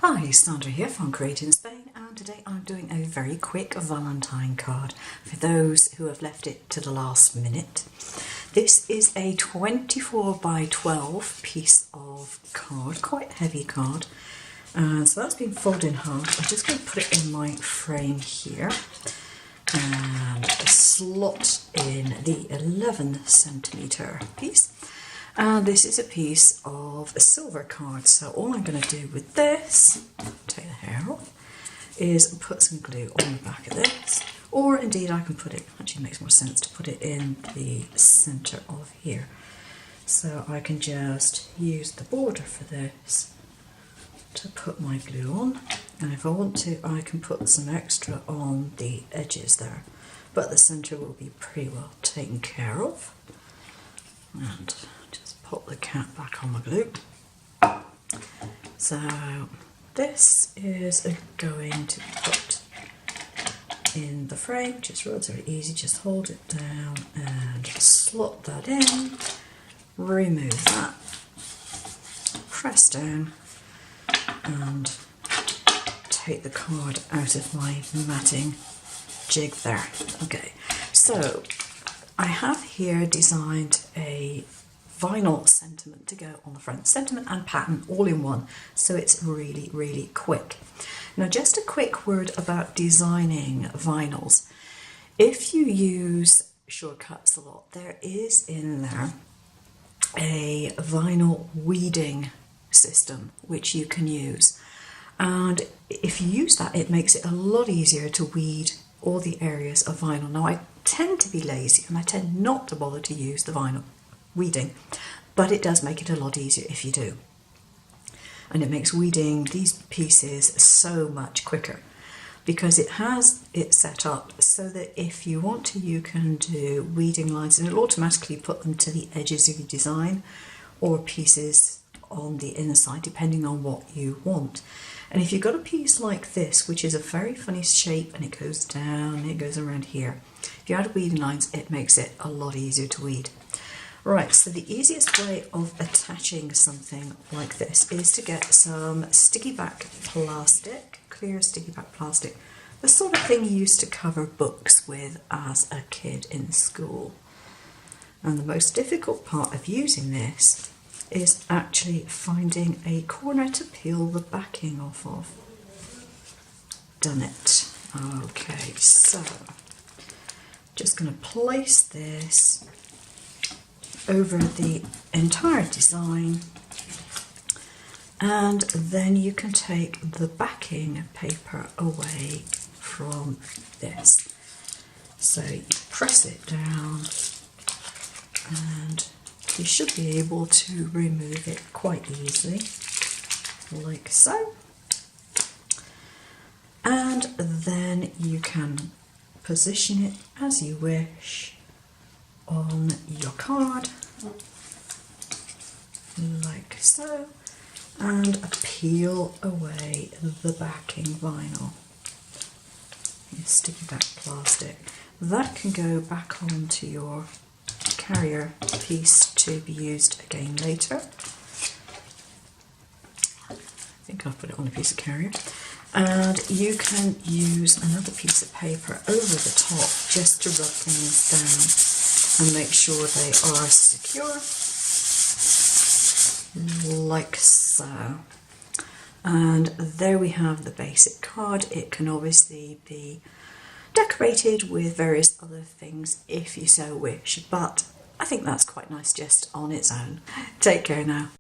Hi, Sandra here from Create in Spain, and today I'm doing a very quick Valentine card for those who have left it to the last minute. This is a 24 by 12 piece of card, quite heavy card, and so that's been folded in half. I'm just going to put it in my frame here and slot in the 11 centimetre piece. And this is a piece of a silver card, so all I'm going to do with this, take the hair off, is put some glue on the back of this, or indeed I can put it, actually makes more sense to put it in the centre of here. So I can just use the border for this to put my glue on, and if I want to I can put some extra on the edges there, but the centre will be pretty well taken care of. And just pop the cap back on the glue. So this is going to put in the frame, just relatively easy, just hold it down and slot that in, remove that, press down and take the card out of my matting jig there. Okay, so I have here designed a vinyl sentiment to go on the front, sentiment and pattern all in one, so it's really quick. Now just a quick word about designing vinyls. If you use shortcuts a lot, there is in there a vinyl weeding system which you can use, and if you use that it makes it a lot easier to weed all the areas of vinyl. Now I tend to be lazy and I tend not to bother to use the vinyl weeding, but it does make it a lot easier if you do, and it makes weeding these pieces so much quicker because it has it set up so that if you want to you can do weeding lines and it'll automatically put them to the edges of your design or pieces on the inside depending on what you want. And if you've got a piece like this, which is a very funny shape and it goes down, it goes around here, if you add weeding lines it makes it a lot easier to weed. Right, so the easiest way of attaching something like this is to get some sticky back plastic, clear sticky back plastic, the sort of thing you used to cover books with as a kid in school. And the most difficult part of using this is actually finding a corner to peel the backing off of. Done it. Okay, so just going to place this over the entire design, and then you can take the backing paper away from this. So you press it down and you should be able to remove it quite easily, like so. And then you can position it as you wish on your card, like so, and peel away the backing vinyl. Your sticky back plastic. That can go back onto your carrier piece to be used again later. I think I've put it on a piece of carrier. And you can use another piece of paper over the top just to rub things down and make sure they are secure, like so. And there we have the basic card. It can obviously be decorated with various other things if you so wish, but I think that's quite nice just on its own. Take care now.